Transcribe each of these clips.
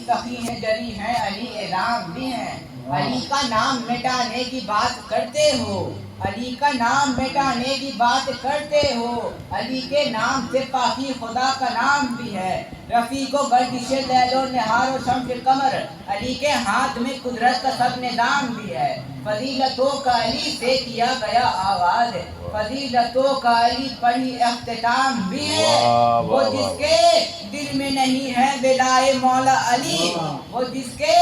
سخی ہیں جری ہیں علی اعلام بھی ہیں علی کا نام مٹانے کی بات کرتے ہو علی کا نام مٹانے کی بات کرتے ہو علی کے نام سے پاکی خدا کا نام بھی ہے رفیع و گردش لیل و نہار و شمس قمر علی کے ہاتھ میں قدرت کا سب نظام بھی ہے فضیلتوں کا علی سے کیا گیا آغاز فضیلتوں کا علی پر ہی اختتام بھی ہے وہ جس کے دل میں نہیں ہے ولائے مولا علی وہ جس کے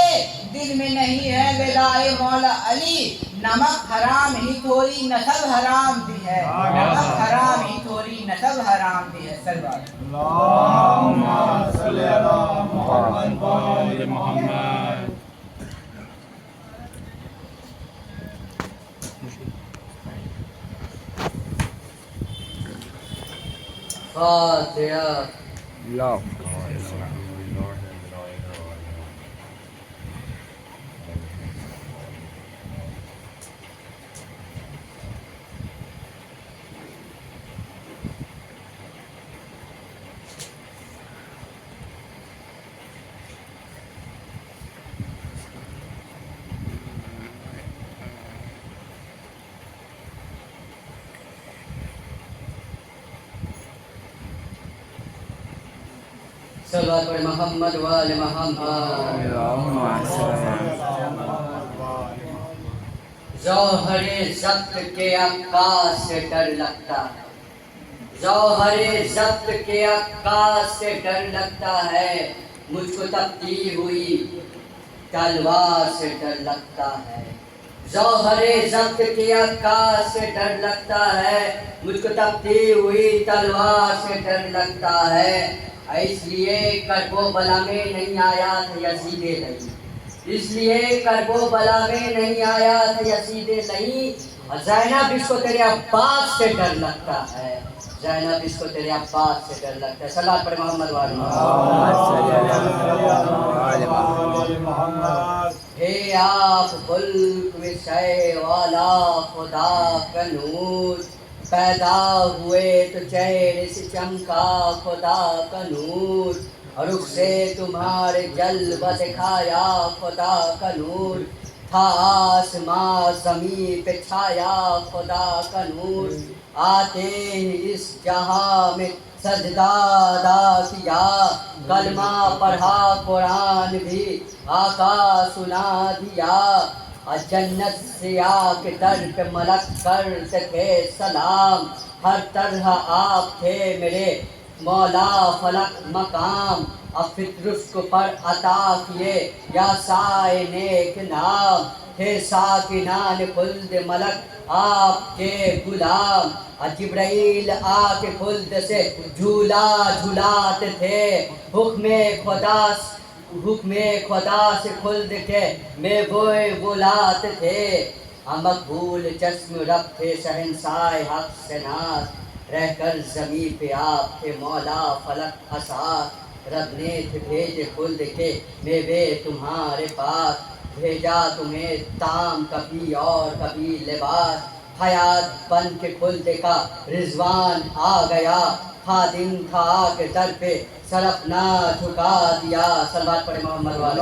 دل میں نہیں ہے ولائے مولا علی نمک حرام ہی تھوڑی نسب حرام بھی ہے نمک حرام ہی تھوڑی نسب حرام بھی ہے سلوات اللہم صلی علی محمد و آل محمد فاتحہ صلوات پر محمد و آل محمد جوہر ضبط کے عکاس سے ڈر لگتا ہے جوہر ضبط کے عکاس سے ڈر لگتا ہے مجھ کو تبدیل ہوئی تلوار سے ڈر لگتا ہے جوہر ضبط کے عکاس سے ڈر لگتا ہے مجھ کو تبدیل ہوئی تلوار سے ڈر لگتا ہے اس لیے کرب و بلا میں نہیں آیا تھا یزید لئی اس لیے کرب و بلا میں نہیں آیا تھا یزید لئی زینب اس کو تیرے عباس سے ڈر لگتا ہے زینب اس کو تیرے عباس سے ڈر لگتا ہے صلوات پر محمد والی ہے آپ ملک میں شے والا خدا کا نور پیدا ہوئے تو چہرے سے چمکا خدا کا نور اور رخ سے تمہارے جلوہ دکھایا خدا کا نور تھا آسماں زمین پہ چھایا خدا کا نور آتے ہی اس جہاں میں سجدہ ادا کیا کلمہ پڑھا قرآن بھی آقا سنا دیا جنت سے آ کے در پہ ملک کرتے تھے سلام ہر طرح آپ تھے میرے مولا فلک مقام اب فطرس کو پر عطا کیے یا سائے نیک نام تھے ساکنان خلد ملک آپ کے غلام جبرائیل آ کے خلد سے جھولا جھولاتے تھے حکم خدا سے خلد کے میں بوئے بلاتے تھے مقبول چشم رب تھے شہنشاہ حق سے ناز رہ کر زمین پہ آپ تھے مولا فلک اساس رب نے تھے بھیجے خلد کے میوے تمہارے پاس بھیجا تمہیں تام کبھی اور کبھی لباس حیات بن کے خلد کا رضوان آ گیا خادم تھا کے در پہ سر اپنا جھکا دیا صلوات پڑھے محمد والے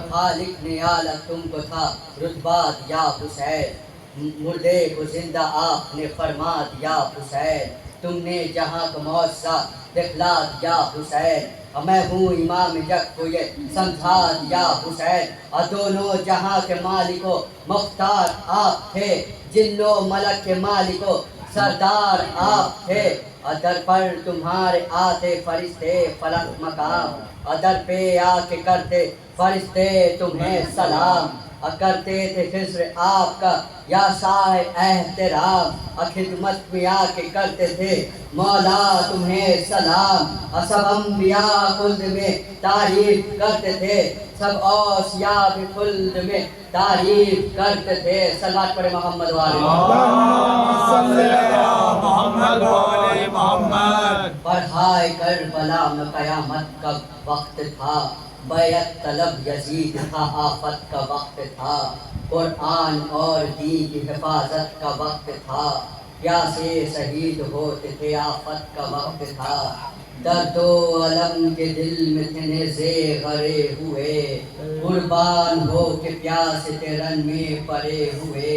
خالق نے اعلیٰ تم کو تھا رتبہ دیا حسین مردے کو زندہ آپ نے فرما دیا حسین تم نے جہاں کو معجزہ دکھلا دیا حسین میں ہوں امام جگ کو یہ سمجھا دیا حسین اور دونوں جہاں کے مالک و مختار آپ تھے جن و ملک کے مالک و سردار آپ تھے ادر پر تمہارے آتے فرشتے فلک مقام ادر پہ آ کے کرتے فرشتے تمہیں سلام کرتے تھے خضر آپ کا یا شاہ احترام خدمت میں آ کے کرتے تھے مولا تمہیں سلام سب انبیاء خلد میں تعریف کرتے تھے سب اوصیاء بھی خلد میں تعریف کرتے تھے صلوات پڑھے محمد والے پڑھائے کربلا میں قیامت کا وقت تھا بیعت طلب یزید تھا آفت کا وقت تھا قرآن اور دین کی حفاظت کا وقت تھا پیاسے شہید ہوتے تھے، آفت کا وقت تھا، درد و علم کے دل میں تھے نیزے غرے ہوئے، قربان ہو کے پیاس تیرن میں پڑے ہوئے،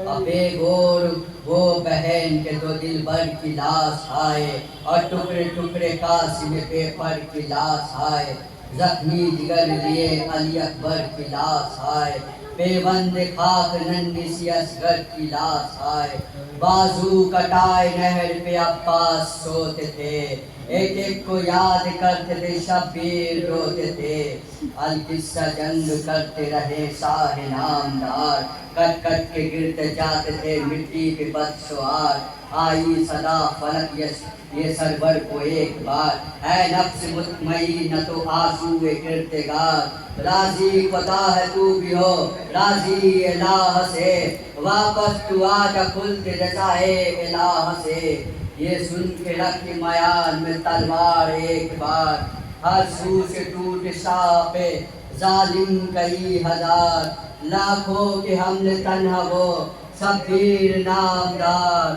ابے گور وہ بہن کے دو دل بھر کی لاش آئے، اور ٹکڑے ٹکڑے قاسم بے پر کی لاش آئے، زخمی جگر لیے علی اکبر کی لاش آئے، پیوند خاک ننھی سی اصغر کی لاش آئے، بازو کٹائے نہر پہ عباس سوتے تھے، ایک ایک کو یاد کرتے تھے شبیر روتے تھے، القصہ جنگ کرتے رہے شاہ نامدار، کٹ کٹ کے گرتے جاتے تھے مٹی پہ بدسوار، آئی صدا فلک یہ سرور کو ایک بار، ہے نفس مطمئن تو آنسوئے کردگار، راضی خدا ہے تو بھی ہو راضی الہ سے، واپس تو آجا کھلتے رضائے الہ سے، یہ سن کے رکھ میان میں تلوار ایک بار، ہر سو سے ٹوٹ شاہ پہ ظالم کئی ہزار، لاکھوں کے حملے تنہا وہ شبیر نامدار،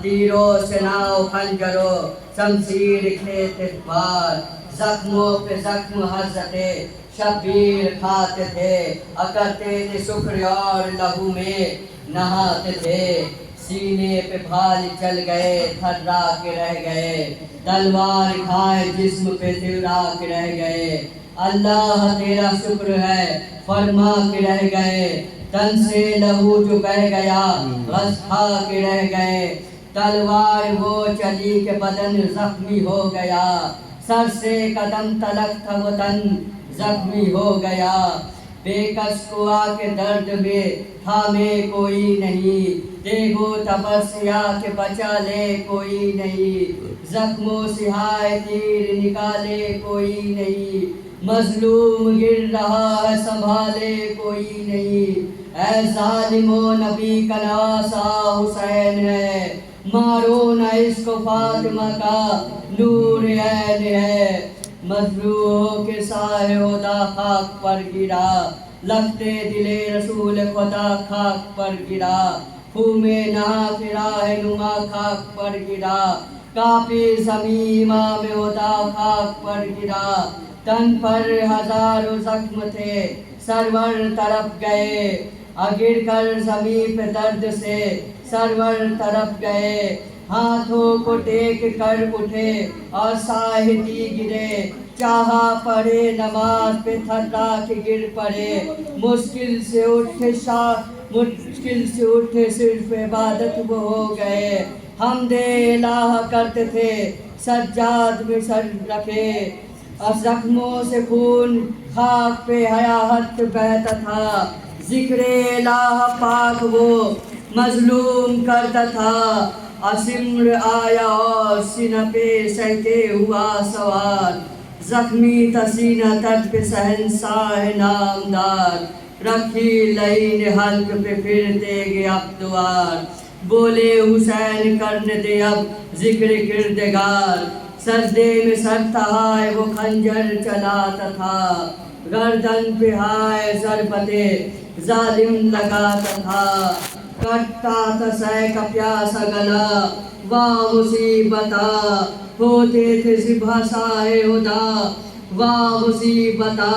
تیروں سے ناؤ خنجروں شمشیر کھیت بار، زخموں پہ زخم حضرت شبیر کھاتے تھے، کرتے تھے شکر اور لہو میں نہاتے تھے، سینے پہ بھال چل گئے تھرا کے رہ گئے، تلوار کھائے جسم پہ تیرا کے رہ گئے، اللہ تیرا شکر ہے فرما کے رہ گئے، تن سے لہو جو بہ گیا غص کھا کے رہ گئے، تلوار وہ چلی کہ بدن زخمی ہو گیا، سر سے قدم تلک تھا وہ تن زخمی ہو گیا، بے کس کو آ کے درد میں تھامے کوئی نہیں، دیکھو تپسیا کے بچا لے کوئی نہیں، زخموں سے ہائے تیر نکالے کوئی نہیں، مظلوم گر رہا ہے سنبھالے کوئی نہیں، اے ظالمو نبی کا نواسا حسین ہے، مارو نہ اس کو فاطمہ کا نور عین ہے، مظلوموں کے سائے خدا خاک پر گرا، لگتے دلے رسول خدا خاک پر گرا، میں نہا پھرا ہے نما خاک پر گرا، کافی زمین امام خدا خاک پر گرا، تن پر ہزاروں زخم تھے سرور طرف گئے، گر کر زمین پہ درد سے سرور طرف گئے، ہاتھوں کو ٹیک کر اٹھے اور ساہتی گرے، چاہا پڑھے نماز پہ تھرا کے گر پڑے، مشکل سے اٹھے صرف عبادت وہ ہو گئے، حمد الہ کرتے تھے سجاد میں سر رکھے، اور زخموں سے خون خاک پہ حیات بہتا تھا، ذکر الہ پاک وہ مظلوم کرتا تھا، اسمر آیا اور سینہ پہ سہتے ہوا سوار، زخمی تسینہ تٹ پہ شہنشاہ نامدار، رکھی لئین حلق پہ پھرتے گے اب دوار، بولے حسین کرنے دے اب ذکر کردگار، سجدے میں سر تہائے وہ خنجر چلاتا تھا، گردن پہ ہائے ضربت ظالم لگاتا تھا، کٹتا تھا سہ کا پیاسا گلا واہ مصیبتا، ہوتے تھے ذبح سائے خدا واہ مصیبتا،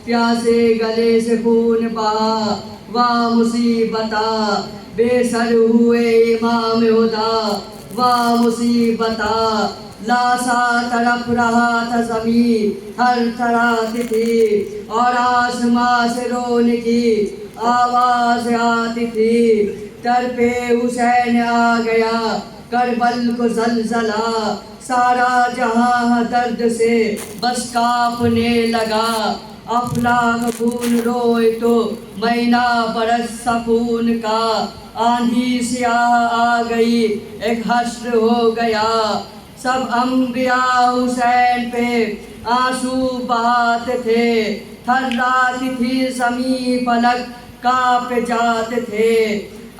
پیاسے گلے سے خون بہا واہ مصیبتا، بے سر ہوئے امام خدا واہ مصیبتا، لاسا تڑپ رہا تھا زمین تھر تھراتی تھی، اور آسماں سے رونے کی آواز آتی تھی، در پہ حسین آ گیا کربل کو زلزلہ، سارا جہاں درد سے بس کانپنے لگا، افلاک خون روئے تو مہینہ برس سکون کا، آندھی سیاہ آ گئی ایک حشر ہو گیا، سب انبیاء حسین پہ آنسو بہاتے تھے، تھراتی تھی زمین فلک کانپ جاتے تھے،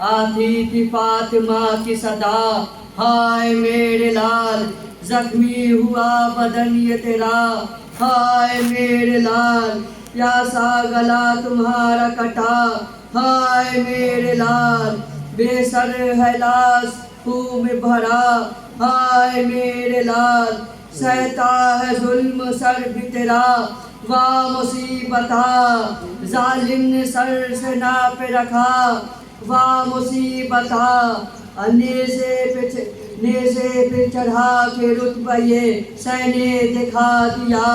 آتی تھی فاطمہ کی صدا ہائے میرے لال، زخمی ہوا بدن یہ تیرا ہائے میرے لال، پیاسا گلا تمہارا کٹا ہائے میرے لال، بے سر ہے لاش خون میں بھرا ہائے میرے لال سہتا ہے ظلم سر بھی تیرا واہ مصیبتا ظالم نے سر سے ناپ رکھا واہ مصیبتا نیزے پہ چڑھا کے رتبہ یہ سہ نے دکھا دیا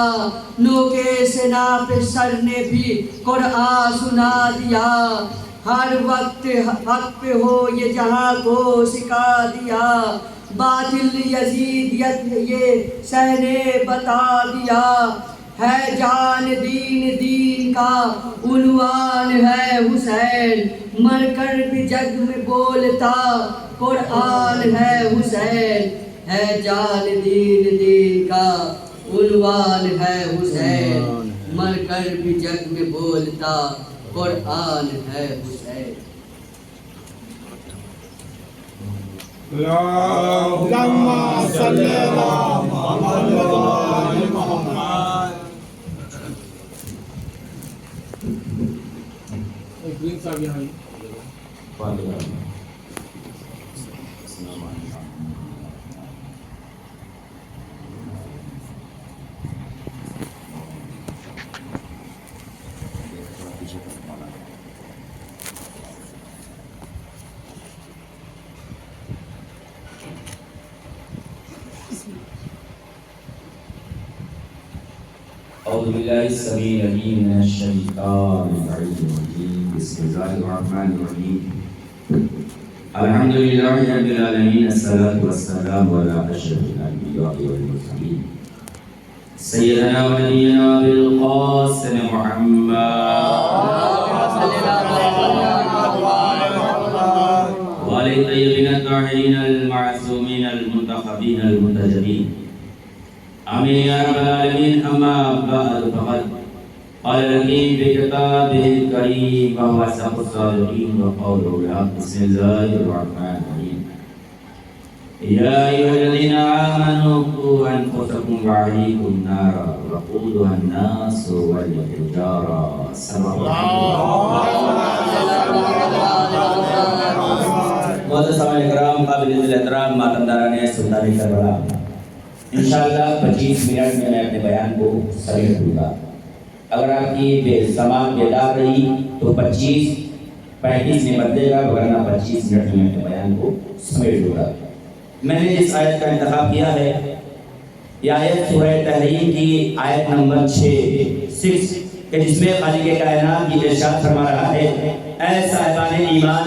نوکے سے ناپ سر نے بھی قرآن سنا دیا ہر وقت حق پہ ہو یہ جہاں کو سکھا دیا باطل یزیدیت یہ سہ نے بتا دیا ہے جان دین کا عنوان ہے حسین مر کر بھی جگ میں بولتا قرآن ہے حسین ہے جان دین کا عنوان ہے حسین مر کر بھی جگ میں بولتا قرآن ہے حسین اللہم صلی علی محمد و آل محمد. اعوذ باللہ السمیع العلیم من الشیطان الرجیم بسم اللہ الرحمن الرحیم الحمدللہ رب العالمین الصلاة والسلام علی اشرف الانبیاء والمرسلین سیدنا و نبینا بالقاسم محمد وآل الطیبین الطاہرین المعصومین المنتخبین المنتجبین آمین یا رب العالمین. اما بعد فقد قال الحکیم بکتابہ الکریم وهو اصدق الصادقین وقوله الحق. بسم اللہ الرحمن الرحیم. یا ایھا الذین آمنوا قوا انفسکم واہلیکم نارا وقودها الناس والحجارہ. صدق معزز سامعین کرام، قابل احترام ماتمداران سلطان کربلا، انشاءاللہ 25 منٹ میں اپنے بیان کو سمیٹ دوں گا. اگر آپ کی سماعت بیدار رہی تو 35 میں بدلے گا، ورنہ 25 منٹ میں اپنے بیان کو سمیٹ دوں گا. میں نے اس آیت کا انتخاب کیا ہے. یہ آیت سورہ تحریم کی آیت نمبر 6 کہ جس میں خالق کائنات کی ارشاد فرما رہا ہے اے صاحبان ایمان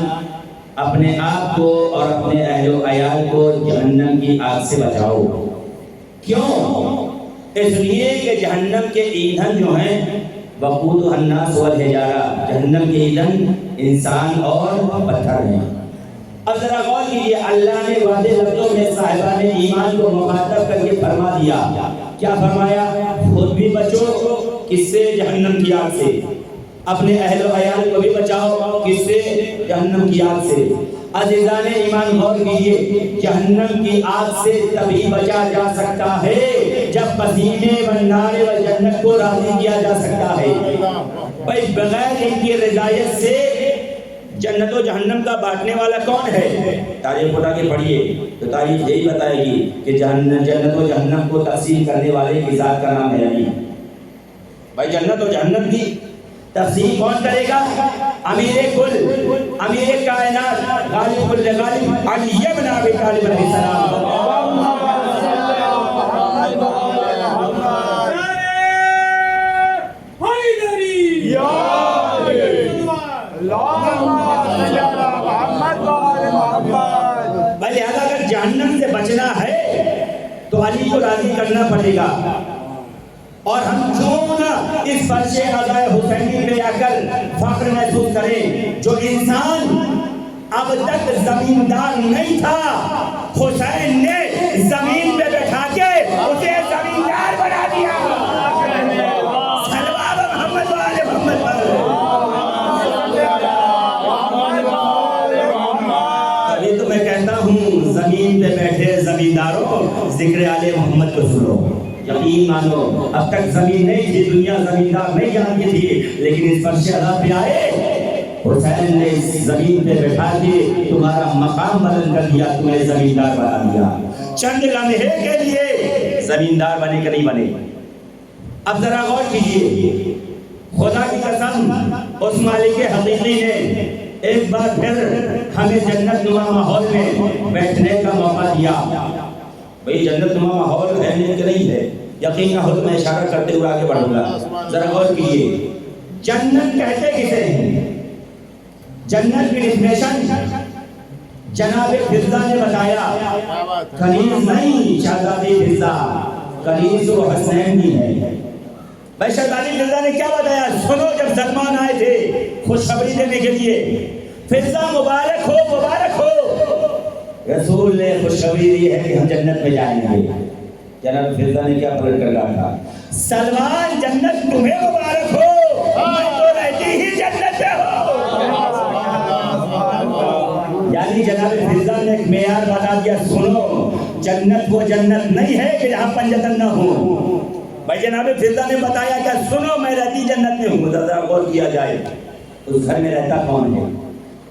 اپنے آپ کو اور اپنے اہل و عیال کو جہنم کی آگ سے بچاؤ. کیوں؟ اس لیے کہ جہنم کے ایندھن جو ہیں وقودها الناس والحجارہ، جہنم کے ایندھن انسان اور پتھر ہیں. اب ذرا غور کیجیے، اللہ نے واضح لفظوں میں صاحبان ایمان کو مخاطب کر کے فرما دیا. کیا فرمایا؟ خود بھی بچو کس سے؟ جہنم کی آگ سے. اپنے اہل و عیال کو بھی بچاؤ کس سے؟ جہنم کی آگ سے. عزیزان ایمان غور کیجیے، جہنم کی آگ سے تبھی بچا جا سکتا ہے جب پسینے والنار والجنت کو راضی کیا جا سکتا ہے. بھائی بغیر ان کی رضایت سے جنت و جہنم کا بانٹنے والا کون ہے؟ تاریخ اٹھا کے پڑھیے تو تاریخ یہی بتائے گی کہ جنت و جہنم کو تقسیم کرنے والے کی ذات کا نام ہے علی. بھائی جنت و جہنم کی تقسیم کون کرے گا؟ امیر کل، امیر کائنات، غالب کل غالب علی ابن ابی طالب علیہ السلام. بھائی اگر جہنم سے بچنا ہے تو علی کو راضی کرنا پڑے گا. اور ہم کیوں نہ اس فرش غزوہ حسینی پہ آ کر فخر محسوس کریں. جو انسان اب تک زمیندار نہیں تھا، حسین نے زمین پہ بٹھا کے اسے زمیندار بنا دیا. صلوات محمد و آل محمد پر. ابھی تو میں کہتا ہوں زمین پہ بیٹھے زمینداروں ذکر آل محمد کو سنو. یقین مانو اب تک زمین نہیں تھی، دنیا زمیندار نہیں جانتی تھی، لیکن اس فرش عذاب پہ آئے حسین نے اس زمین پہ بٹھا کے تمہارا مقام بلند کر دیا, تمہیں زمیندار بنا دیا. چند لمحے کے لیے زمیندار بنے کہ نہیں بنے؟ اب ذرا غور کیجئے, خدا کی قسم اس مالک حقیقی نے ایک بار پھر ہمیں جنت نما ماحول میں بیٹھنے کا موقع دیا. بھئی جنت نما ماحول ہے کہ نہیں ہے؟ یقین نہ ہو تو میں اشارہ کرتے ہوئے آگے بڑھوں گا. ذرا غور کیجئے, جنت کہتے کسے ہیں؟ جنت کی ڈیفینیشن جناب فضا نے بتایا. کنیز نہیں شہزادی فضا, کنیز و حسین بھی ہے. بھائی شہزادی فضا نے کیا بتایا؟ سنو, جب سلمان آئے تھے خوشخبری دینے کے لیے, فضا مبارک ہو مبارک ہو, رسول نے خوشخبری دی ہے کہ ہم جنت میں جائیں گے. جناب فضا نے کیا پلٹ کر کہا تھا؟ سلمان جنت تمہیں مبارک ہو, میں تو رہتی ہی جنت میں ہوں. یعنی جناب فضا نے ایک معیار بتا دیا, سنو جنت وہ جنت نہیں ہے کہ جہاں پنجتن نہ ہو. بھائی جناب فضا نے بتایا کہ سنو میں رہتی جنت میں ہوں. ذرا غور کیا جائے, اس گھر میں رہتا کون ہے؟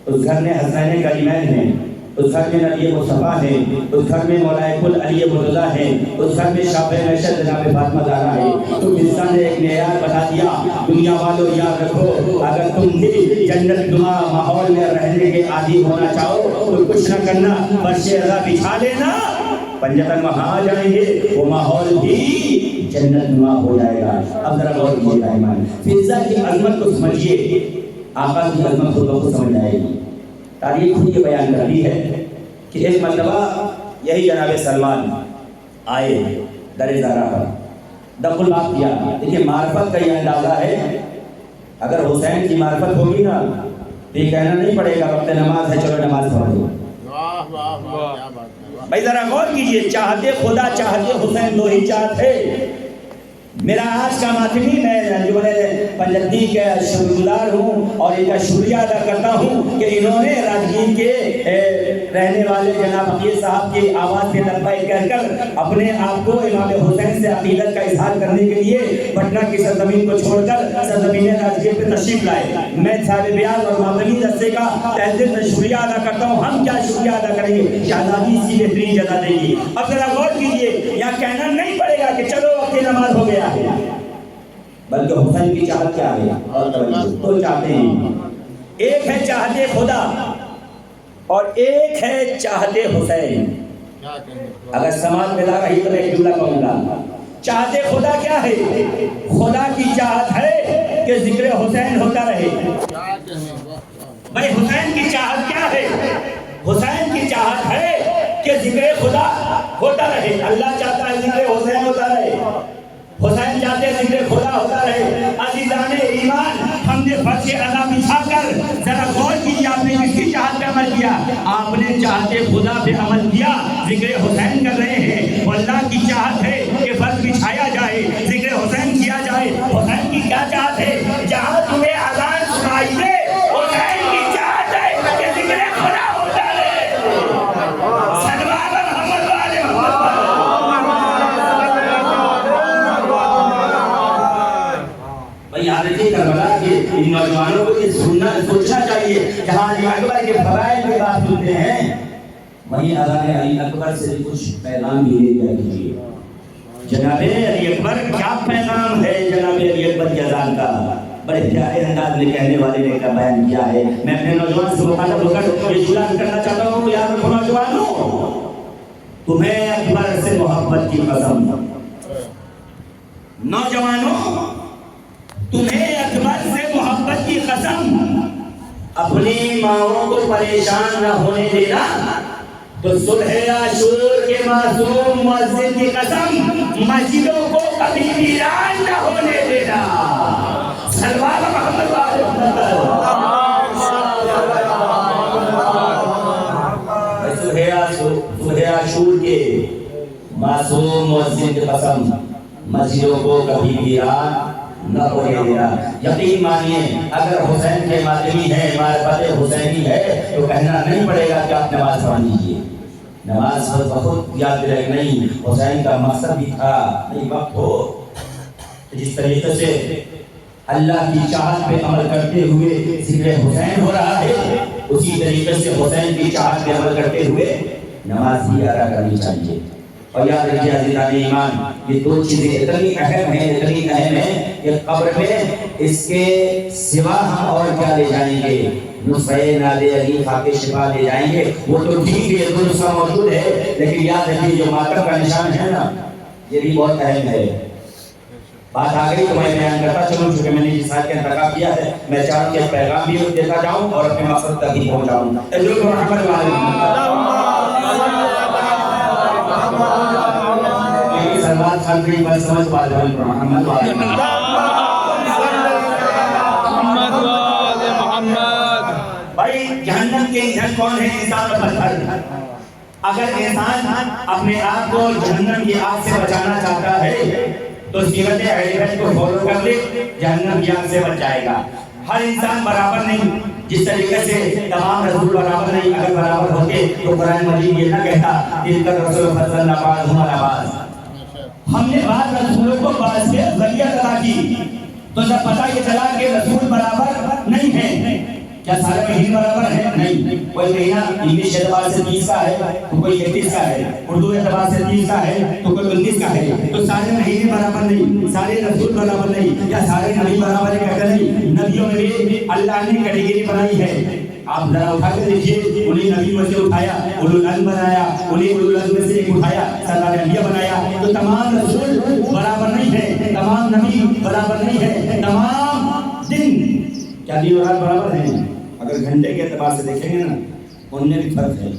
اس گھر میں حسین کریمین ہیں, اس گھر میں نبی مصطفیٰ ہیں, اس گھر میں مولا کل علی مرتضیٰ ہیں, اس گھر میں شاہ معشر جناب فاطمہ زہرا ہے. تو فضا نے ایک معیار بتا دیا, دنیا والوں یاد رکھو, اگر تم بھی جنت نما ماحول میں رہنے کے عادی ہونا چاہو تو کچھ نہ کرنا, فرش رضا بچھا لینا, پنجتن وہاں آ جائیں گے, وہ ماحول بھی جنت نما ہو جائے گا. اب ذرا غور کیجیے ایمان, فضا کی عظمت کو سمجھیے, آقا کی عظمت کو سمجھ آئے گی. تاریخ خود یہ بیان کرتی ہے کہ ایک مرتبہ یہی جناب سلمان آئے در زہرا پر, دخل الباب کیا. دیکھیں معرفت کا یہ اندازہ ہے, اگر حسین کی معرفت ہوگی نا تو یہ کہنا نہیں پڑے گا وقت نماز ہے چلو نماز پڑھ لو. بھائی ذرا غور کیجئے, چاہتے خدا چاہتے حسین دو ہی چاہت ہے. میرا آج کا ماتمی میں جو پنجتنی کے شکرگزار ہوں اور ان کا شکریہ ادا کرتا ہوں کہ انہوں نے راجگیر کے رہنے والے جناب عقیل صاحب کی آواز پہ لبیک کہہ کر اپنے آپ کو امام حسین سے عقیدت کا اظہار کرنے کے لیے پٹنہ کی سرزمین کو چھوڑ کر سرزمین راجگیر پہ تشریف لائے. میں صاحب بیان اور ماتمی دستے کا تہ دل سے شکریہ ادا کرتا ہوں. ہم کیا شکریہ ادا کریں گے, شہزادی اسی بہترین جگہ دے گی. اب ذرا غور کیجیے, یہاں کہنا نہیں پڑے گا کہ چلو وقت نماز ہو گیا, بلکہ حسین کی چاہت کیا ہے اور تو چاہتے ہیں. ایک ہے چاہتے خدا اور ایک ہے چاہتے حسین. اگر سماج میں لا رہی تو میں ایک جملہ کہوں گا, چاہتے خدا کیا ہے؟ خدا کی چاہت ہے کہ ذکر حسین ہوتا رہے. بھائی حسین کی چاہت کیا ہے؟ حسین کی چاہت ہے کہ ذکر خدا ہوتا رہے. اللہ چاہتا ہے ذکر حسین ہوتا رہے, حسین چاہتے ذکر خدا ہوتا رہے. عزیزان ایمان, ہم نے فرش عزا بچھا کر ذرا غور کیجیے, آپ نے کس کی چاہت پہ عمل کیا؟ آپ نے چاہتے خدا پہ عمل کیا, ذکر حسین کر رہے ہیں. اور اللہ کی چاہت ہے کہ فرش بچھایا جائے, ذکر حسین کیا جائے. حسین کی کیا چاہت ہے؟ جہاں تمہیں اذان سنائی دے, حسین کی چاہت ہے کہ ذکر خدا ہوتا رہے. سلوات محمد والے محمد. یاد رکھیے کربلا کہ ان نوجوانوں کو یہ سوچنا چاہیے کہ ہاں علی اکبر کے فضائل کی بات سنتے ہیں, وہیں اذان علی اکبر سے کچھ پیغام بھی دے دیا کیجیے. جناب علی اکبر کیا پیغام ہے جناب علی اکبر کی اذان کا؟ بڑے پیارے انداز میں کہنے والے نے کا بیان کیا ہے. میں اپنے نوجوان سے مخاطب ہو کر یہ جملہ کرنا چاہتا ہوں, یاد رکھو نوجوانوں, تمہیں اکبر سے محبت کی قسم. نوجوانوں, تمہیں اکبر سے محبت کی قسم, اپنی ماؤں کو پریشان نہ ہونے دینا. تو صلح عاشور کے معصوم مؤذن کی قسم, مسجدوں کو کبھی ویران نہ ہونے دینا. سلوات محمد والے صلح عاشور کے معصوم مؤذن کی قسم, مسجدوں کو کبھی ویران نہ ہونے دینا. یقین مانیے اگر حسین کے ماتمی ہے, معرفت حسینی ہے, تو کہنا نہیں پڑے گا کہ آپ نماز پڑھ لیجیے. نماز پر بہت یاد دلائی نہیں, حسین کا مقصد بھی تھا نہیں وقت ہو جس طریقے سے اللہ کی چاہت پہ عمل کرتے ہوئے ذکر حسین ہو رہا ہے، اسی طریقے سے حسین کی چاہت پہ عمل کرتے ہوئے نماز بھی ادا کرنی چاہیے۔ اور یاد رکھیے عزیزان ایمان، یہ دو چیزیں اتنی اہم ہیں کہ قبر میں اس کے سوا ہم اور کیا لے جائیں گے؟ نسخے ناد علی خاک شفا لے جائیں گے، وہ تو ٹھیک ہے، دو نسخہ موجود ہے، لیکن یاد رکھیے جو ماتم کا نشان ہے نا، یہ بھی بہت اہم ہے۔ بات آ گئی تو میں بیان کرتا چلوں، چونکہ میں نے جس حال کا انتخاب کیا ہے، میں چاہوں کہ پیغام بھی دیتا جاؤں اور اپنے مقصد تک بھی پہنچاؤں۔ سلمان خان کی بات سمجھ پا رہے ہیں، محمد بھائی جہنم کے ایندھن کون ہے؟ انسان اور پتھر۔ اگر انسان اپنے آپ کو جہنم کی آگ سے بچانا چاہتا ہے تو سیرت اہل بیت کو فالو کر لے، جہنم کی آگ سے بچ جائے گا۔ ہر انسان برابر نہیں، جس طریقے سے تمام رسول برابر نہیں، اگر برابر ہوتے تو قرآن مجید یہ نہ کہتا تلک الرسل فضلنا بعضهم علی بعض۔ ہم نے بعض رسولوں کو بعض کے ذریعہ عطا کی، تو جب پتہ یہ چلا کہ رسول برابر نہیں ہے، کیا سارے مہینے برابر ہیں؟ نہیں، کوئی مہینہ انگلش اعتبار سے 30 کا ہے تو کوئی 31 کا ہے، اردو اعتبار سے 30 کا ہے تو کوئی 29 کا ہے، تو سارے مہینے برابر نہیں، سارے رسول برابر نہیں، یا سارے نبی برابر ہے کہتے نہیں۔ نبیوں میں بھی اللہ نے کیٹیگری بنائی ہے، آپ ذرا اٹھا کے دیکھیے، انہیں نبی میں سے اٹھایا، اولو العزم بنایا، انہیں اولو العزم میں سے ایک اٹھایا، سردار انبیاء بنایا۔ تو تمام رسول برابر نہیں ہے، تمام نبی برابر نہیں ہے، تمام دن کیا دن اور رات برابر ہیں؟ اگر گھنٹے کے اعتبار سے دیکھیں گے نا، ان میں بھی فرق ہے،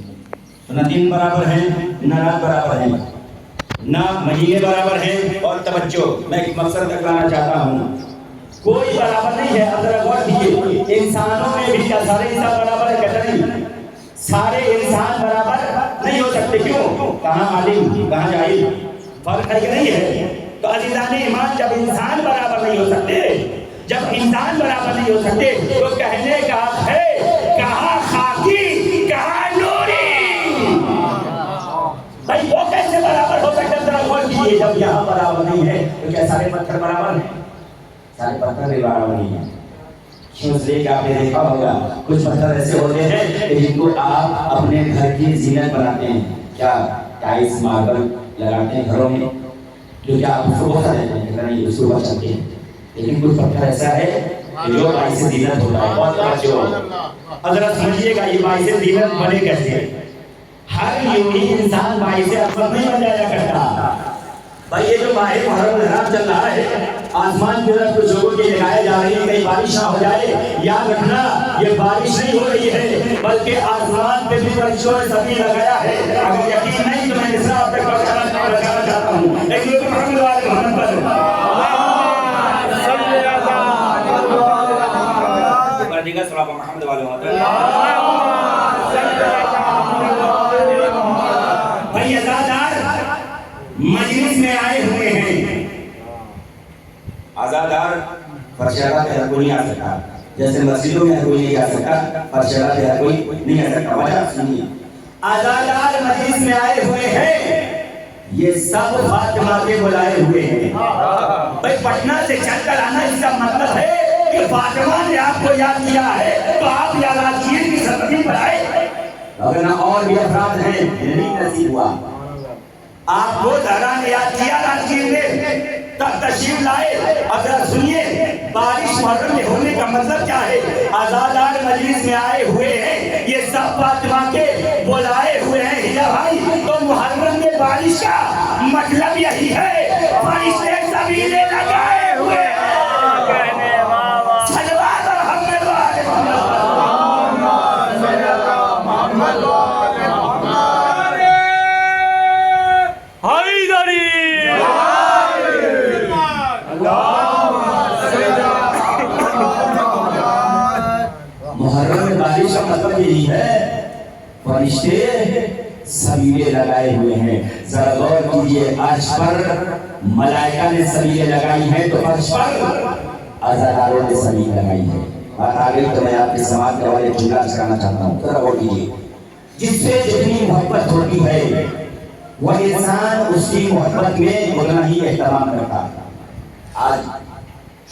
تو نہ دن برابر ہیں نہ رات برابر ہیں، نہ مہینے برابر ہیں۔ اور توجہ، میں ایک مقصد تک لانا چاہتا ہوں، کوئی برابر نہیں ہے۔ اب ذرا غور کیجیے، انسانوں میں بھی کیا سارے انسان برابر ہے؟ کہتے نہیں، سارے انسان برابر نہیں ہو سکتے۔ کیوں؟ کہاں عالم کہاں جاہل، فرق ہے کہ نہیں ہے؟ تو عزیزان ایمان، جب انسان برابر نہیں ہو سکتے، جب انسان برابر نہیں ہو سکتے تو کہنے کا ہے کہاں خاکی کہاں نوری؟ بھائی وہ کیسے برابر ہو سکتے؟ ذرا غور کیجیے، جب یہاں برابر نہیں ہے تو کیا سارے پتھر برابر ہیں؟ سارے پتھر بھی برابر نہیں ہیں۔ کیوں؟ اس لیے کہ آپ نے دیکھا ہوگا کچھ پتھر ایسے ہوتے ہیں کہ جن کو آپ اپنے گھر کی زینت بناتے ہیں، کیا ٹائلس ماربل لگاتے ہیں گھروں میں، جو کہ آپ اس کو بہت دیتے ہیں، نہیں اس کو بچاتے ہیں، لیکن کچھ پتھر ایسا ہے کہ جو باعث زینت ہوتا ہے۔ بہت توجہ، حضرت سمجھیے گا، یہ باعث زینت بنے کیسے؟ ہر یومی انسان باعث افضل نہیں بن جایا کرتا۔ بھائی یہ جو ماہ محرم الحرام چل رہا ہے، آسمان کی طرف کچھ لوگوں کی لگائے جا رہی ہے، کہیں بارش نہ ہو جائے، یاد رکھنا یہ بارش نہیں ہو رہی ہے، بلکہ آسمان پہ بھی فرشتوں نے سبھی لگایا ہے۔ اگر یقین نہیں تو میں اس طرح آپ تک بتانا چاہتا ہوں، ایک لوگ محمد والے محمد پر محمد والے بھائی ازادار مجلس میں آئے ہوئے ہیں، ازادار فرشادہ پہ ہر کوئی نہیں آ سکتا، جیسے مسجدوں میں ہر کوئی نہیں آ سکتا، فرشادہ پہ ہر کوئی نہیں آ سکتا۔ وجہ سنیے، ازادار مجلس میں آئے ہوئے ہیں، یہ سب فاطمہ کے بلائے ہوئے ہیں۔ بھائی پٹنہ سے چل کر آنا اس کا مطلب ہے کہ فاطمہ نے آپ کو یاد کیا ہے، تو آپ یاد آجیے کی سبقی پر آئے۔ اگر نہ اور بھی افراد ہیں، نہیں نصیب ہوا، آپ کو زہرا نے یاد کیا، راجگیر نے تب تشریف لائے۔ اگر سنیے، بارش محرم میں ہونے کا مطلب کیا ہے؟ ازادار مجلس میں آئے ہوئے ہیں، یہ سب فاطمہ کے بلائے ہوئے ہیں۔ ہیا بھائی، تو محرم میں بارش کا مطلب یہی ہے، فرشتے سبیلے لگائے ہوئے ہیں۔ صلوات اور حمد والے محرم میں بارش کا مطلب یہی ہے، فرشتے سبیلے لگائے ہوئے ہیں۔ ذرا غور کیجیے، عرش پر ملائکہ نے سبیلے لگائی ہیں تو عرش پر عزاداروں نے سبیلے لگائی ہے۔ بات آ گئی تو میں آپ کی سماعت کے حوالے جملہ کرانا چاہتا ہوں، ذرا غور کیجیے۔ جس سے جتنی محبت ہوتی ہے وہ انسان اس کی محبت میں اتنا ہی احترام کرتا ہے۔ آج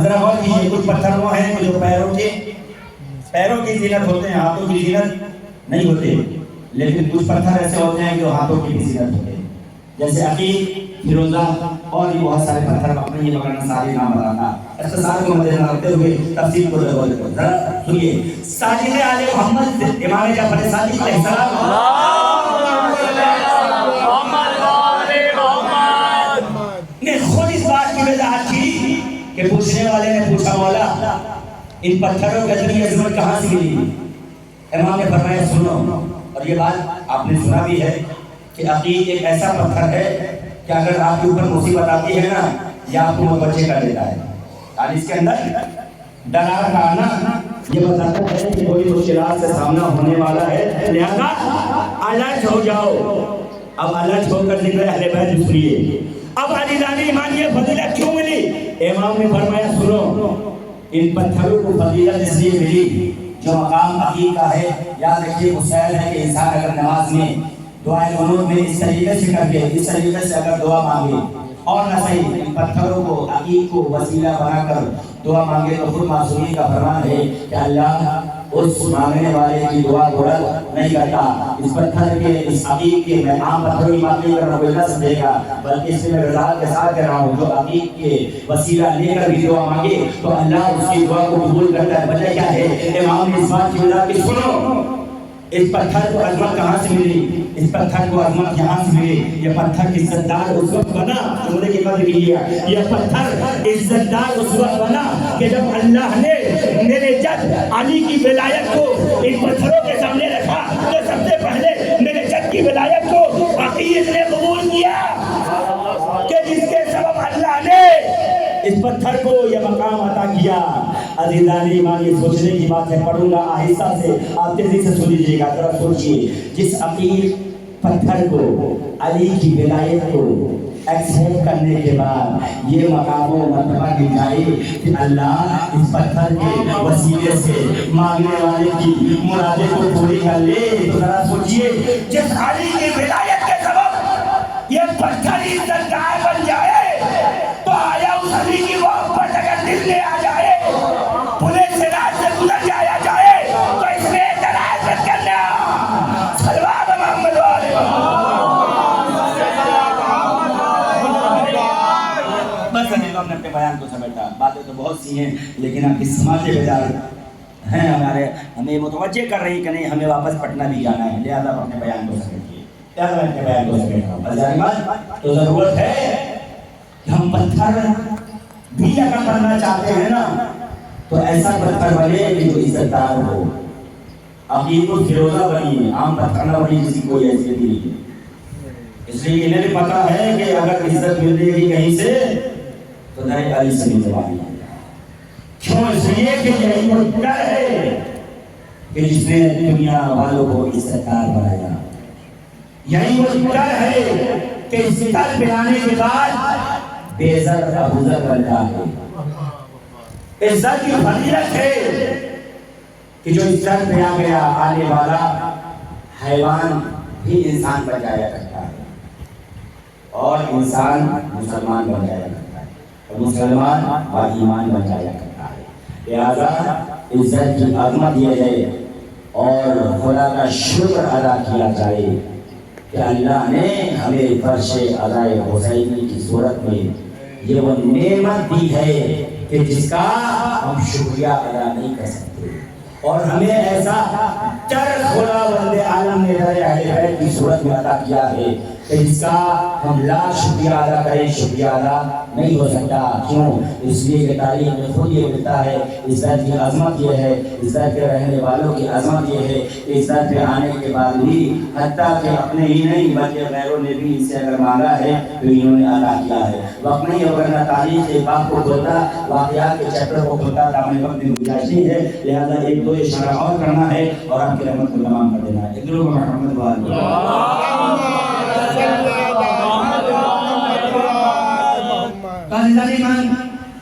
ذرا غور کیجیے، کچھ پتھر وہ ہیں جو پیروں کی زینت ہوتے ہیں، ہاتھوں کی زینت نہیں ہوتے، لیکن کچھ پتھر ایسے ہوتے ہیں جو ہاتھوں کی بھی زینت ہوتے ہیں، جیسے عقیق، فیروزہ اور بھی بہت سارے پتھر، اپنے یہ مگر سارے نام بتانا اختصار کو مدنظر رکھتے ہوئے تفصیل کو ذرا سنیے۔ ساجد آل محمد امام جعفر صادق علیہ السلام نے خود اس بات کی وضاحت کی کہ پوچھنے والے نے پوچھا، مولا ان پتھروں کے ذریعے عظمت کہاں سے ملی؟ امام نے فرمایا سنو، اور یہ بات آپ نے سنا بھی ہے کہ عقیق ایک ایسا پتھر ہے کہ اگر آپ کے اوپر مصیبت آتی ہے نا، یہ آپ کو بچے کر دیتا ہے، اور اس کے اندر ڈرار کا آنا یہ بتاتا ہے کہ کوئی مشکلات سے سامنا ہونے والا ہے، لہذا الرٹ ہو جاؤ۔ اب الرٹ ہو کر ذکر اہل بیت سنیے۔ اب علی لالی ایمان یہ فضیلت کیوں ملی؟ امام نے فرمایا سنو، ان پتھروں کو فضیلت اس لیے ملی جو مقام عقیق کا ہے۔ یاد رکھیے مسائل ہے کہ انسان اگر نماز میں دعائے قنوت میں اس طریقے سے کر کے، اس طریقے سے اگر دعا مانگے اور نہ صحیح ان پتھروں کو عقیق کو وسیلہ بنا کر دعا مانگے تو خود معصومی کا فرمان ہے کہ اللہ اس مانگنے والے کی دعا کو رد نہیں کرتا۔ اس پتھر کے، اس عقیق کے، میں عام پتھروں کی بات نہیں کر رہا ہوں، کوئی نہ سمجھے گا، بلکہ اس میں وضاحت کے ساتھ کہہ رہا ہوں، جو عقیق کے وسیلہ لے کر بھی دعا مانگے تو اللہ اس کی دعا کو قبول کرتا ہے۔ وجہ کیا ہے؟ امام نے اس بات کی وضاحت کی، سنو اس پتھر کو عظمت کہاں سے ملی؟ اس پتھر کو عظمت یہاں سے ملی، یہ پتھر عزت دار اس وقت بنا، جملے کی قدر کیجیے، یہ پتھر عزت دار اس وقت بنا کہ جب اللہ نے میرے جد علی کی ولایت کو ان پتھروں کے سامنے رکھا تو سب سے پہلے میرے جد کی ولایت کو عقیق نے قبول کیا کہ جس کے سبب اللہ نے اس پتھر کو یہ مقام عطا کیا۔ عزیزان ایمان یہ سوچنے کی بات ہے، پڑھوں گا آہستہ سے، آپ تیزی سے سن لیجیے گا، ذرا سوچیے۔ جس عقیق پتھر کو، علی کی ولایت کو ایکسپٹ کرنے کے بعد یہ مقام و مرتبہ دی جائے کہ اللہ اس پتھر کے وسیلے سے مانگنے والے کی مرادیں کو پوری کر لے، تو ذرا سوچیے جس علی کی ولایت کے سبب یہ پتھر عزت دار بن جائے تو آیا اس علی کی محبت اگر دل میں آ جائے، پولیس سے راج سے گزر جایا جائے تو اس میں اعتراض مت کرنا۔ صلوات محمد والے بس ہم نے اپنے بیان کو سمیٹا، باتیں تو بہت سی ہیں لیکن آپ کی سماجی بیدار ہیں ہمیں متوجہ کر رہی کہ نہیں ہمیں واپس پٹنہ بھی جانا ہے، لہذا آپ اپنے بیان کو سمیٹیے، لہذا میں اپنے بیان کو سمیٹا ہوں۔ بظاہر تو ضرورت ہے کہ ہم پتھر بھی اگر بننا چاہتے ہیں نا تو ایسا پتھر بنے کہ جو عزت دار ہو۔ عقیق و فیروزہ بنی، عام پتھر نہ بنی جس کی کوئی حیثیت نہیں ہے۔ اس لیے انہیں بھی پتا ہے کہ اگر عزت مل رہی ہے کہیں سے تو نئے علی سے ملنے والی ہے۔ کیوں؟ اس لیے کہ یہی وہ ڈر ہے کہ جس نے دنیا والوں کو عزت دار بنایا، یہی وہ ڈر ہے کہ عزت پہ آنے کے بعد بے عزت ابوذر بنتا ہے۔ عزت کی فضیلت ہے کہ جو عزت پہ آ گیا آنے والا حیوان بھی انسان بن جایا کرتا ہے اور انسان مسلمان بن جایا کرتا ہے اور مسلمان با ایمان بن جایا کرتا ہے۔ لہذا عزت کی عظمت یہ ہے اور خدا کا شکر ادا کیا جائے کہ اللہ نے ہمیں فرش ادائے حسینی کی صورت میں یہ وہ نعمت دی ہے کہ جس کا ہم شکریہ ادا نہیں کر سکتے، اور ہمیں ایسا چر خدا وند عالم نے در اہل بیت کی صورت میں عطا کیا ہے کہ جس کا ہم لاکھ شکریہ ادا کریں شکریہ ادا نہیں ہو سکتا۔ کیوں؟ اس لیے کہ تاریخ میں خود یہ ملتا ہے عزت کی عظمت یہ ہے، عزت کے رہنے والوں کی عظمت یہ ہے، عزت پہ آنے کے بعد بھی حتیٰ کہ اپنے ہی نہیں بلکہ غیروں نے بھی اس سے اگر مانگا ہے تو انہوں نے ادا کیا ہے۔ وقت نہیں ہو کرنا تاریخ کے باب کو کھولتا، واقعات کے چیپٹر کو کھولتا تھا، ہمیں وقت گنجائش نہیں ہے، لہٰذا ایک دو اشارہ اور کرنا ہے اور آپ کی رحمت کو تمام کر دینا ہے۔ ادھر محمد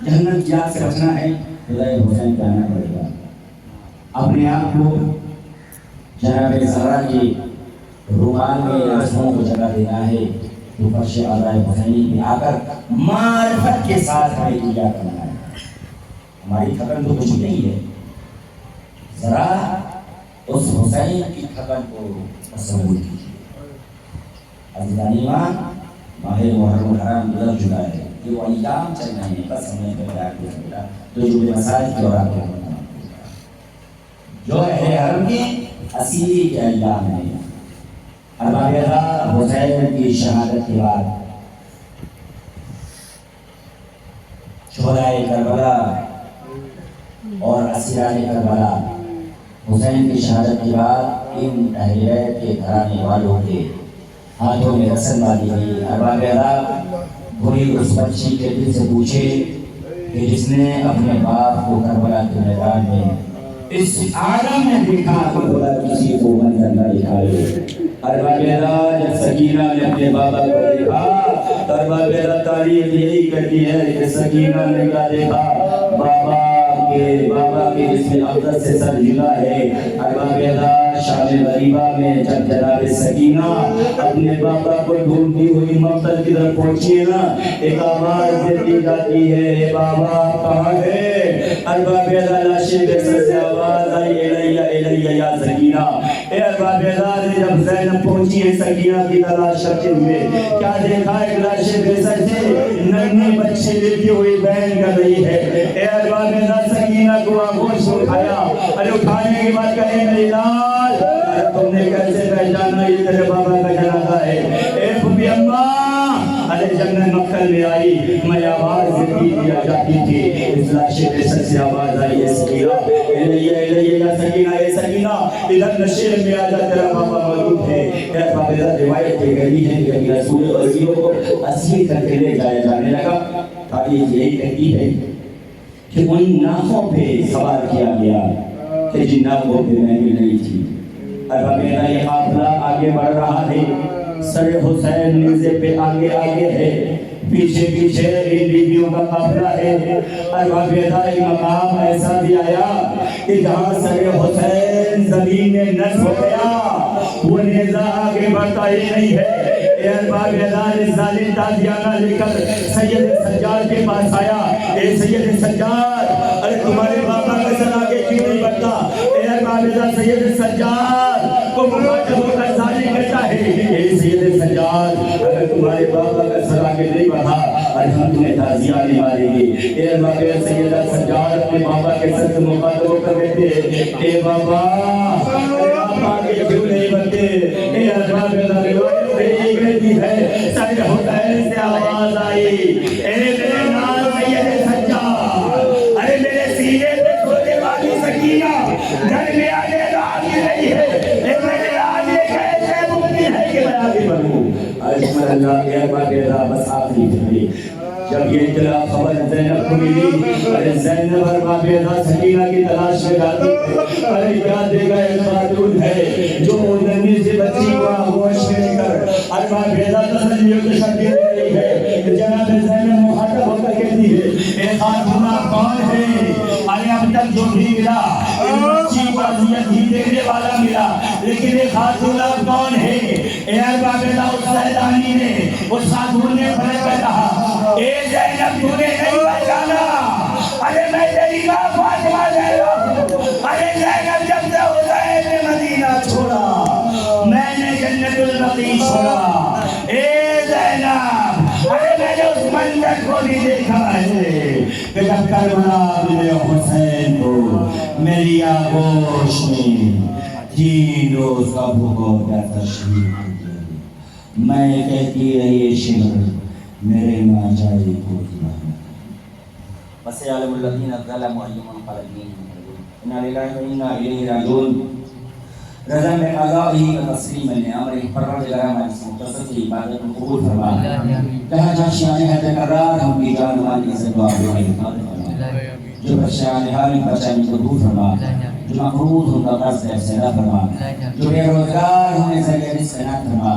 جہنم کی آگ سے بچنا ہے خدا حسین کہنا پڑے گا، اپنے آپ کو جناب زہرا کی روحان میں رسموں کو جگہ دینا ہے تو فرش آدھائے حسینی میں آ کر معرفت کے ساتھ ہمیں کیا کرنا ہے۔ ہماری تھکن تو کچھ نہیں ہے، ذرا اس حسین کی تھکن کو تصور کیجیے۔ عزیزان ایمان، ماہ محرم الحرام گزر چکا ہے، یہ وہ ایام چل رہے ہیں، بس ہمیں بیدار کیا گیا تو جو بے مسائل کی اور آپ کے جو اہل حرم کے اصیل کے ایام ہیں۔ ارباب حسین کی شہادت کے بعد شہدائے کربلا اور اسیران کربلا، حسین کی شہادت کے بعد ان اہل بیت کے گھرانے والوں کے ہاتھوں میں رسن باندھی گئی۔ ارباب وہی اس بچی کے دل سے پوچھے کہ جس نے اپنے باپ کو کربلا کے میدان میں اس عالم میں دیکھا کہ بولا کسی کو منظر نہ دکھائے۔ ارباب جب سکینہ نے اپنے بابا کو دیکھا، ارباب تعریف یہی کرتی ہے کہ سکینہ نے کیا دیکھا؟ بابا کے جسم اقدس سے سر جھکا ہے۔ ارباب شام غریبہ میں جب جناب سکینہ اپنے بابا کو ڈھونڈتی ہوئی مقتل کی طرف پہنچی ہے نا، ایک آواز دیتی جاتی ہے، اے بابا کہاں ہے؟ ارباب لاشے کے سر سے آواز آئی، الیہ الیہ یا سکینہ۔ اے ارباب جب زینب پہنچی ہے سکینہ کی تلاش کرتے ہوئے، کیا دیکھا؟ ایک لاشے کے سر سے ننھی بچے لیتی ہوئی بہن کر رہی ہے۔ اے ارباب سکینہ کو آگوش اٹھایا، ارے اٹھانے کے بعد کہے میری لال، تم نے کیسے پہچانا یہ تیرے بابا کا جنازہ ہے؟ اے پھوپھی اماں، ارے جب میں مقتل میں آئی میں آواز دی دیا جاتی تھی، اس لاشے کے سر سے آواز آئی، اے سکینہ الیہ الیہ یا سکینہ، اے سکینہ ادھر نشیر میں آ جا، تیرا بابا موجود ہے۔ اے بابا روایت کی گئی ہے کہ رسول غزیوں کو اسیر کر کے لے جایا جانے لگا۔ تاریخ یہی کہتی ہے کہ ان ناخوں پہ سوار کیا گیا کہ جن ناخوں پہ محفل نہیں تھی۔ ارباب یہ قافلہ آگے بڑھ رہا ہے، سر حسین نیزے پہ آگے آگے ہے، پیچھے پیچھے ان بیویوں کا قافلہ ہے۔ ارباب ایک مقام ایسا بھی آیا کہ جہاں سر حسین زمین میں نصب ہو گیا، وہ نیزہ آگے بڑھتا ہی نہیں ہے۔ اے ارباب ظالم تازیانہ لے کر سید سجاد کے پاس آیا، اے سید سجاد، ارے تمہارے بابا کا سر آگے کیوں نہیں بڑھتا؟ اے ارباب سید سجاد کو مخاطب ہو کر ظالم کہتا ہے، اے سید سجاد، اگر تمہارے بابا کا سر آگے نہیں بڑھا اور ہم تمہیں تازیانے ماریں گے۔ اے ارباب سید سجاد اپنے بابا کے سر سے مخاطب ہو کر کہتے ہیں، اے بابا آپ آگے کیوں نہیں بڑھتے؟ اے ارباب کہتی ہے، سر حسین سے آواز آئی، اے میرے نال سید سجاد، ارے میرے سینے پہ سونے والی سکینہ گھر میں آنے راضی نہیں ہے، اے میرے آنے کیسے ممکن ہے کہ میں آگے بڑھوں؟ اجمل اللہ کے ارباب بس آخری تھی جب یہ اطلاع خبر زینب کو ملی، ارے زینب ارباب سکینہ کی تلاش میں جاتی ہے، ارے کیا دے گا ایک خاتون ہے جو ننھی سی بچی کو آغوش میں کر ارباب تسلیوں کی شکل دے رہی ہے۔ جناب زینب مخاطب ہو کر کہتی ہے، اے خاتون آپ کون ہیں؟ ارے اب تک جو بھی ملا بچی کو اذیت ہی دینے والا ملا، لیکن یہ خاتون آپ کون ہیں؟ اے ارباب اس سیدانی نے اس خاتون نے پلٹ کر کہا، اے زینب تو نے نہیں پہچانا، ارے میں تیری ماں فاطمہ زینب ہوں۔ ارے زینب جب سے حسین نے مدینہ چھوڑا میں نے جنت البقیع چھوڑا۔ اے زینب، ارے میں نے اس منظر کو بھی دیکھا ہے کہ جب کربلا ملے حسین کو میری آغوش میں 3 روز کا بھوکو کا تشریف میں کہتی رہی شمر میرے ماں جائے کو بس عالم الذین ظلموا ایہم قلبین انا للہ و انا الیہ راجعون۔ رضا میں قضائی و تسلیم امر پروردگار ہماری اس مختصر کی عبادت کو قبول فرما، جہاں جہاں شیعہ ہے تقرار ہم کی جان مالی عزت و عافیت فرما، جو بچیاں حال بچانی کو دور فرما، جو مقروض ان کا قرض سے فرما، جو بے روزگار ہونے سے رزق عنایت فرما۔